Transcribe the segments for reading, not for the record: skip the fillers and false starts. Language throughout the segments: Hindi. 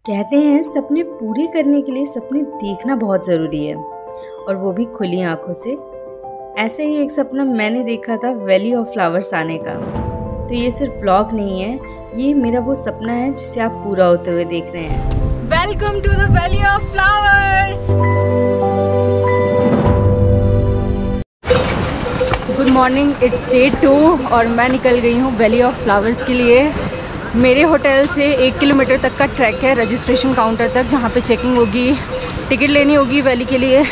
कहते हैं सपने पूरे करने के लिए सपने देखना बहुत ज़रूरी है, और वो भी खुली आंखों से। ऐसे ही एक सपना मैंने देखा था वैली ऑफ फ्लावर्स आने का। तो ये सिर्फ व्लॉग नहीं है, ये मेरा वो सपना है जिसे आप पूरा होते हुए देख रहे हैं। Welcome to the valley of flowers. Good morning, it's day 2 और मैं निकल गई हूँ वैली ऑफ फ्लावर्स के लिए। मेरे होटल से 1 किलोमीटर तक का ट्रैक है रजिस्ट्रेशन काउंटर तक, जहाँ पे चेकिंग होगी, टिकट लेनी होगी वैली के लिए,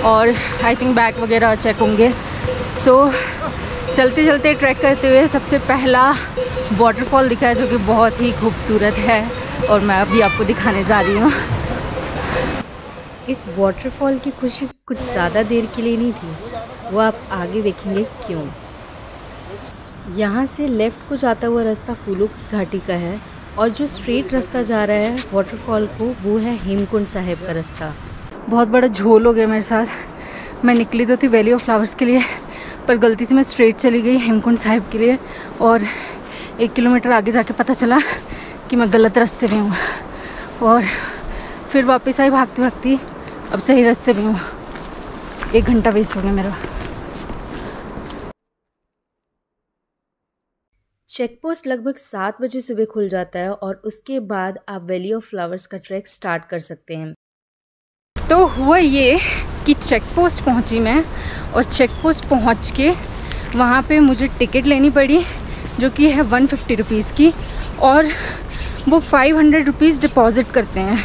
और आई थिंक बैग वगैरह चेक होंगे। सो चलते चलते ट्रैक करते हुए सबसे पहला वाटरफॉल दिखा है, जो कि बहुत ही खूबसूरत है, और मैं अभी आपको दिखाने जा रही हूँ। इस वाटरफॉल की खुशी कुछ ज़्यादा देर के लिए नहीं थी, वो आप आगे देखेंगे क्यों। यहाँ से लेफ़्ट को जाता हुआ रास्ता फूलों की घाटी का है, और जो स्ट्रेट रास्ता जा रहा है वाटरफॉल को, वो है हेमकुंड साहिब का रास्ता। बहुत बड़ा झोल हो गया मेरे साथ। मैं निकली तो थी वैली ऑफ फ्लावर्स के लिए, पर गलती से मैं स्ट्रेट चली गई हेमकुंड साहिब के लिए, और 1 किलोमीटर आगे जाके पता चला कि मैं गलत रास्ते में हूँ, और फिर वापस आई भागती भागती। अब सही रास्ते में हूँ। 1 घंटा वेस्ट हो गया मेरा। चेक पोस्ट लगभग 7 बजे सुबह खुल जाता है, और उसके बाद आप वैली ऑफ फ्लावर्स का ट्रैक स्टार्ट कर सकते हैं। तो हुआ ये कि चेक पोस्ट पहुँची मैं, और चेक पोस्ट पहुँच के वहाँ पे मुझे टिकट लेनी पड़ी, जो कि है 150 रुपीज़ की, और वो 500 रुपीज़ डिपॉज़िट करते हैं।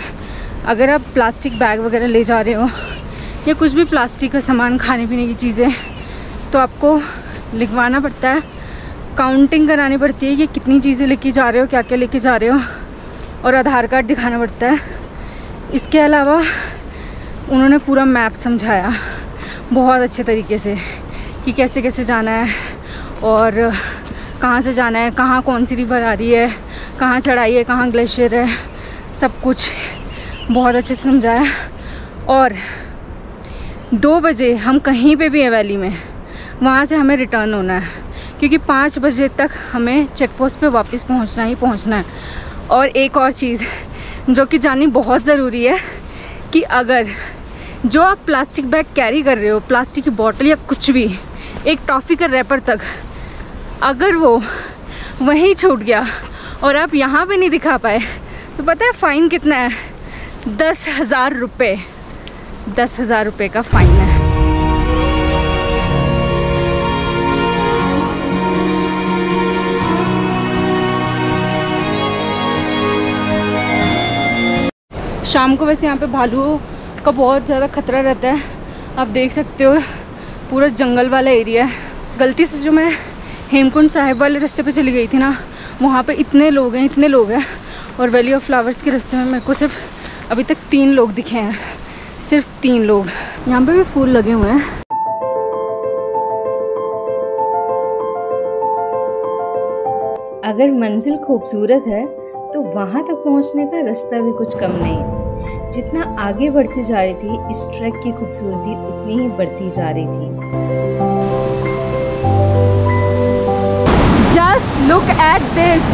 अगर आप प्लास्टिक बैग वगैरह ले जा रहे हो या कुछ भी प्लास्टिक का सामान, खाने पीने की चीज़ें, तो आपको लिखवाना पड़ता है, काउंटिंग करानी पड़ती है कि कितनी चीज़ें लेके जा रहे हो, क्या क्या लेके जा रहे हो, और आधार कार्ड दिखाना पड़ता है। इसके अलावा उन्होंने पूरा मैप समझाया बहुत अच्छे तरीके से कि कैसे कैसे जाना है, और कहाँ से जाना है, कहाँ कौन सी रिवर आ रही है, कहाँ चढ़ाई है, कहाँ ग्लेशियर है, सब कुछ बहुत अच्छे से समझाया। और 2 बजे हम कहीं पे भी हैं वैली में, वहाँ से हमें रिटर्न होना है, क्योंकि 5 बजे तक हमें चेक पोस्ट पे वापस पहुँचना ही पहुँचना है। और एक और चीज़ जो कि जाननी बहुत ज़रूरी है, कि अगर जो आप प्लास्टिक बैग कैरी कर रहे हो, प्लास्टिक की बॉटल या कुछ भी, एक टॉफ़ी का रैपर तक, अगर वो वहीं छूट गया और आप यहाँ पे नहीं दिखा पाए, तो पता है फ़ाइन कितना है? 10,000 रुपये। 10,000 रुपये का फ़ाइन है। शाम को वैसे यहाँ पे भालुओं का बहुत ज़्यादा खतरा रहता है। आप देख सकते हो पूरा जंगल वाला एरिया है। गलती से जो मैं हेमकुंड साहिब वाले रास्ते पे चली गई थी ना, वहाँ पे इतने लोग हैं, और वैली ऑफ फ्लावर्स के रास्ते में मेरे को सिर्फ अभी तक 3 लोग दिखे हैं, सिर्फ 3 लोग। यहाँ पे भी फूल लगे हुए हैं। अगर मंजिल खूबसूरत है तो वहाँ तक पहुँचने का रास्ता भी कुछ कम नहीं। जितना आगे बढ़ती जा रही थी, इस ट्रैक की खूबसूरती उतनी ही बढ़ती जा रही थी। Just look at this.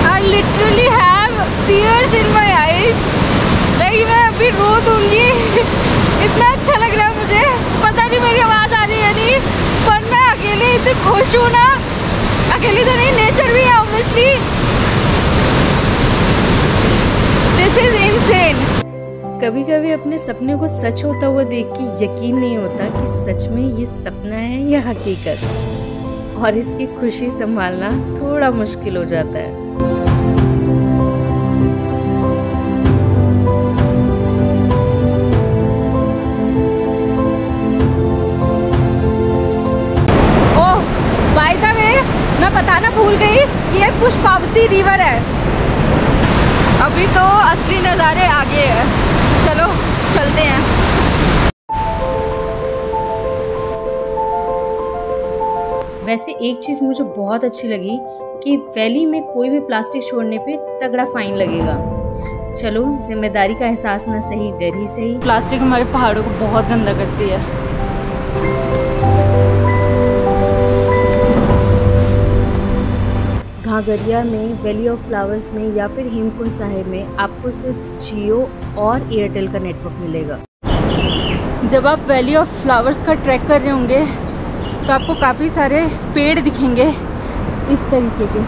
I literally have tears in my eyes. Like मैं अभी रो दूंगी। इतना अच्छा लग रहा है मुझे। पता नहीं मेरी आवाज़ आ रही है नहीं, पर मैं अकेले इतनी खुश हूँ ना। अकेली तो नहीं, नेचर भी है ऑब्वियसली। This is insane. कभी कभी अपने सपने को सच होता हुआ देख के यकीन नहीं होता कि सच में ये सपना है या हकीकत, और इसकी खुशी संभालना थोड़ा मुश्किल हो जाता है। मैं बताना भूल गई कि ये पुष्पावती रिवर है। अभी तो असली नज़ारे आगे है। चलो चलते हैं। वैसे एक चीज़ मुझे बहुत अच्छी लगी कि वैली में कोई भी प्लास्टिक छोड़ने पे तगड़ा फाइन लगेगा। चलो, जिम्मेदारी का एहसास ना सही, डर ही सही। प्लास्टिक हमारे पहाड़ों को बहुत गंदा करती है। घाघरिया में, वैली ऑफ फ्लावर्स में या फिर हेमकुंड साहिब में आपको सिर्फ जियो और एयरटेल का नेटवर्क मिलेगा। जब आप वैली ऑफ फ्लावर्स का ट्रैक कर रहे होंगे तो आपको काफ़ी सारे पेड़ दिखेंगे इस तरीके के।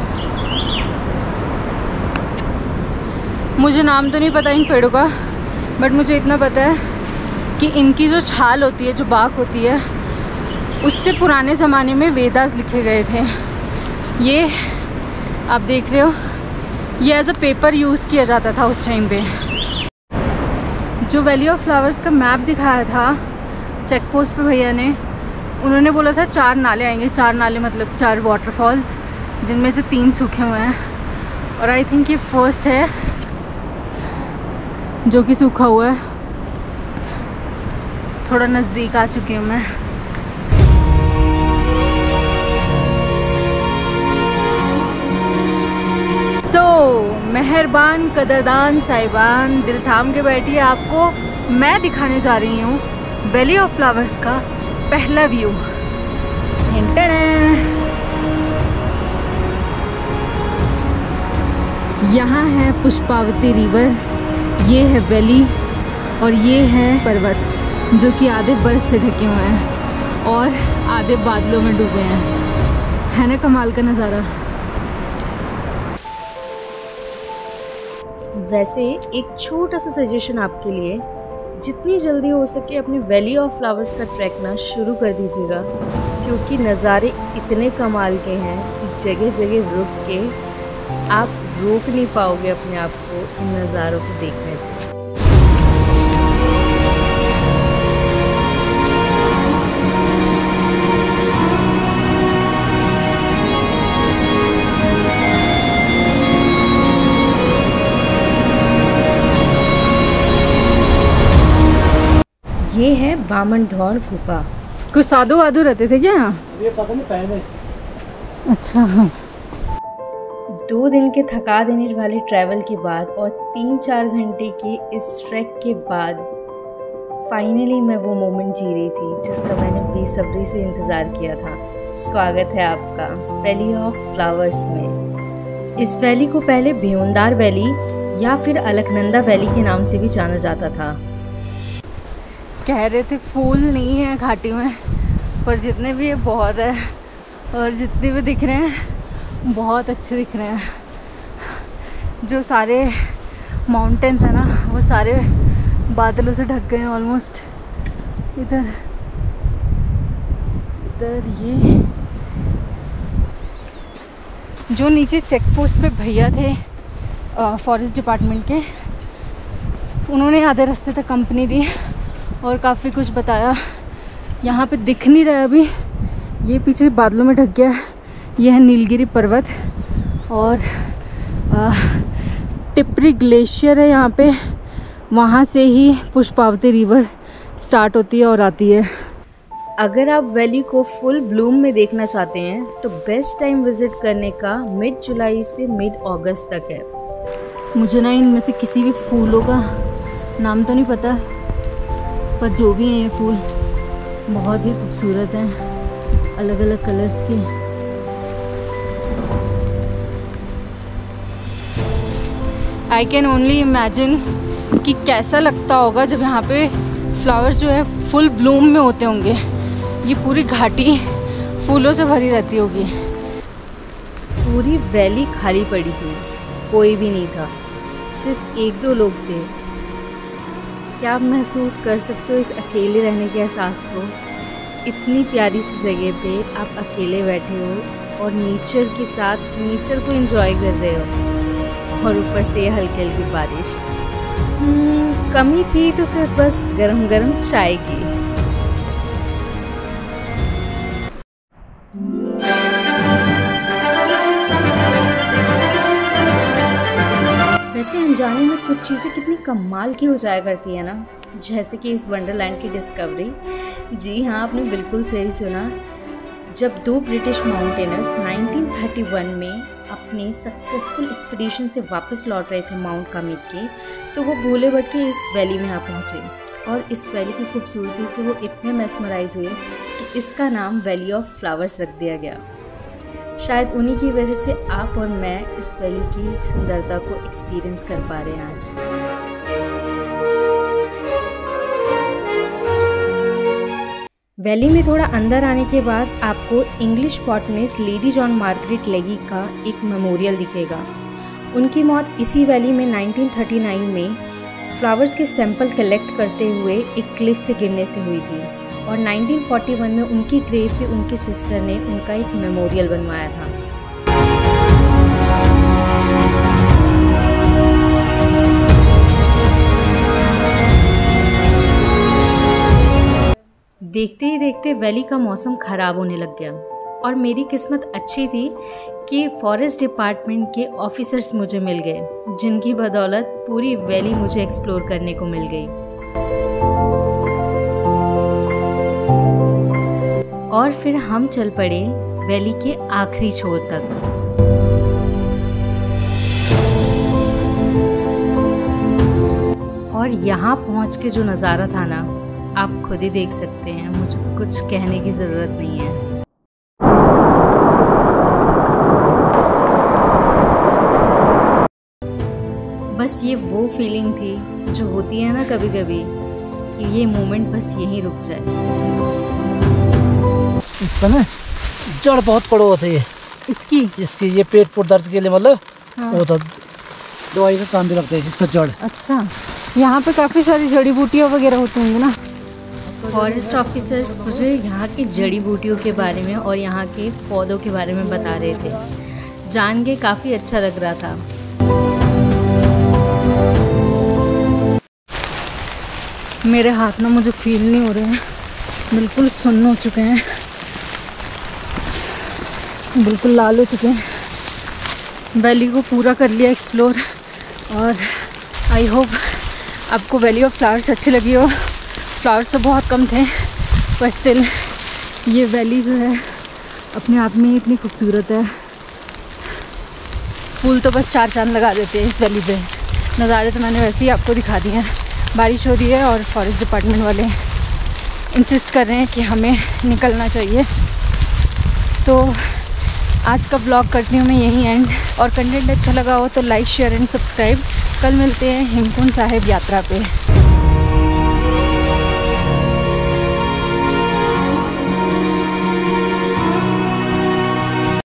मुझे नाम तो नहीं पता इन पेड़ों का, बट मुझे इतना पता है कि इनकी जो छाल होती है, जो बाक होती है, उससे पुराने ज़माने में वेदास लिखे गए थे। ये आप देख रहे हो, ये एज अ पेपर यूज़ किया जाता था उस टाइम पे। जो वैली ऑफ फ्लावर्स का मैप दिखाया था चेक पोस्ट पे भैया ने, उन्होंने बोला था 4 नाले आएंगे। 4 नाले मतलब 4 वाटरफॉल्स, जिनमें से 3 सूखे हुए हैं और आई थिंक ये फर्स्ट है जो कि सूखा हुआ है। थोड़ा नज़दीक आ चुकी हूँ मैं। मेहरबान कदरदान साहिबान, दिल थाम के बैठिए, आपको मैं दिखाने जा रही हूँ वैली ऑफ फ्लावर्स का पहला व्यू। यहाँ है पुष्पावती रिवर, ये है वैली और ये है पर्वत जो कि आधे बर्फ से ढके हुए हैं और आधे बादलों में डूबे हैं। है ना कमाल का नज़ारा। वैसे एक छोटा सा सजेशन आपके लिए, जितनी जल्दी हो सके अपने वैली ऑफ फ्लावर्स का ट्रैक ना शुरू कर दीजिएगा, क्योंकि नज़ारे इतने कमाल के हैं कि जगह जगह रुक के आप रोक नहीं पाओगे अपने आप को इन नज़ारों को देखने से। ये है बामन धौर गुफा। कुछ साधु वाधु रहते थे क्या यहाँ? ये पता नहीं पहले। अच्छा हाँ। 2 दिन के थका देने वाले ट्रैवल के बाद और 3-4 घंटे के इस ट्रैक के बाद फाइनली मैं वो मोमेंट जी रही थी जिसका मैंने बेसब्री से इंतज़ार किया था। स्वागत है आपका वैली ऑफ फ्लावर्स में। इस वैली को पहले भ्योंदार वैली या फिर अलकनंदा वैली के नाम से भी जाना जाता था। कह रहे थे फूल नहीं है घाटी में, पर जितने भी है बहुत है और जितने भी दिख रहे हैं बहुत अच्छे दिख रहे हैं। जो सारे माउंटेन्स हैं ना, वो सारे बादलों से ढक गए हैं ऑलमोस्ट। इधर ये जो नीचे चेक पोस्ट पे भैया थे फॉरेस्ट डिपार्टमेंट के, उन्होंने आधे रास्ते तक कंपनी दी और काफ़ी कुछ बताया। यहाँ पे दिख नहीं रहा है अभी, ये पीछे बादलों में ढक गया है। यह है नीलगिरी पर्वत और टिपरी ग्लेशियर है यहाँ पे। वहाँ से ही पुष्पावती रिवर स्टार्ट होती है और आती है। अगर आप वैली को फुल ब्लूम में देखना चाहते हैं तो बेस्ट टाइम विज़िट करने का मिड जुलाई से मिड अगस्त तक है। मुझे ना इनमें से किसी भी फूलों का नाम तो नहीं पता, पर जो भी हैं ये फूल बहुत ही खूबसूरत हैं, अलग अलग कलर्स के। आई कैन ओनली इमेजिन कि कैसा लगता होगा जब यहाँ पे फ्लावर्स जो है फुल ब्लूम में होते होंगे। ये पूरी घाटी फूलों से भरी रहती होगी। पूरी वैली खाली पड़ी थी, कोई भी नहीं था, सिर्फ 1-2 लोग थे। क्या आप महसूस कर सकते हो इस अकेले रहने के एहसास को? इतनी प्यारी सी जगह पे आप अकेले बैठे हो और नेचर के साथ नेचर को एंजॉय कर रहे हो और ऊपर से हल्की हल्की बारिश। कमी थी तो सिर्फ बस गरम गरम चाय की। वैसे अनजाने में कुछ चीज़ें कितनी कमाल की हो जाया करती है ना, जैसे कि इस वंडरलैंड की डिस्कवरी। जी हाँ, आपने बिल्कुल सही सुना। जब 2 ब्रिटिश माउंटेनर्स 1931 में अपने सक्सेसफुल एक्सपीडिशन से वापस लौट रहे थे माउंट कामेट के, तो वो भोले भटके इस वैली में आ पहुँचे और इस वैली की खूबसूरती से वो इतने मेस्मराइज हुए कि इसका नाम वैली ऑफ फ्लावर्स रख दिया गया। शायद उन्हीं की वजह से आप और मैं इस वैली की सुंदरता को एक्सपीरियंस कर पा रहे हैं आज। वैली में थोड़ा अंदर आने के बाद आपको English botanist lady John Margaret लेगी का एक मेमोरियल दिखेगा। उनकी मौत इसी वैली में 1939 में फ्लावर्स के सैंपल कलेक्ट करते हुए एक क्लिफ से गिरने से हुई थी और 1941 में उनकी ग्रेव पे उनके सिस्टर ने उनका एक मेमोरियल बनवाया था। देखते ही देखते वैली का मौसम ख़राब होने लग गया और मेरी किस्मत अच्छी थी कि फॉरेस्ट डिपार्टमेंट के ऑफिसर्स मुझे मिल गए, जिनकी बदौलत पूरी वैली मुझे एक्सप्लोर करने को मिल गई। और फिर हम चल पड़े वैली के आखिरी छोर तक। और यहाँ पहुँच के जो नज़ारा था ना, आप खुद ही देख सकते हैं, मुझे कुछ कहने की ज़रूरत नहीं है। बस ये वो फीलिंग थी जो होती है ना कभी कभी, कि ये मोमेंट बस यहीं रुक जाए। इसका ना जड़ बहुत कड़वा होता है। इसकी ये पेट दर्द के लिए मतलब वो था, दवाई का काम भी लगता है इसका जड़। अच्छा, यहाँ पे काफ़ी सारी जड़ी बूटियाँ वगैरह होती होंगी ना। फॉरेस्ट ऑफिसर्स मुझे यहाँ की जड़ी बूटियों के बारे में और यहाँ के पौधों के बारे में बता रहे थे। जान के काफ़ी अच्छा लग रहा था। मेरे हाथ ना मुझे फील नहीं हो रहे हैं, बिल्कुल सुन्न हो चुके हैं, बिल्कुल लाल हो चुके हैं। वैली को पूरा कर लिया एक्सप्लोर और आई होप आपको वैली ऑफ फ्लावर्स अच्छी लगी हो। फ्लावर्स तो बहुत कम थे पर स्टिल ये वैली जो है अपने आप में इतनी खूबसूरत है। फूल तो बस चार चांद लगा देते हैं इस वैली पे। नज़ारे तो मैंने वैसे ही आपको दिखा दिए हैं। बारिश हो रही है और फॉरेस्ट डिपार्टमेंट वाले इंसिस्ट कर रहे हैं कि हमें निकलना चाहिए। तो आज का ब्लॉग करती हूँ मैं यहीं एंड। और कंटेंट अच्छा लगा हो तो लाइक, शेयर एंड सब्सक्राइब। कल मिलते हैं हेमकुंड साहिब यात्रा पे।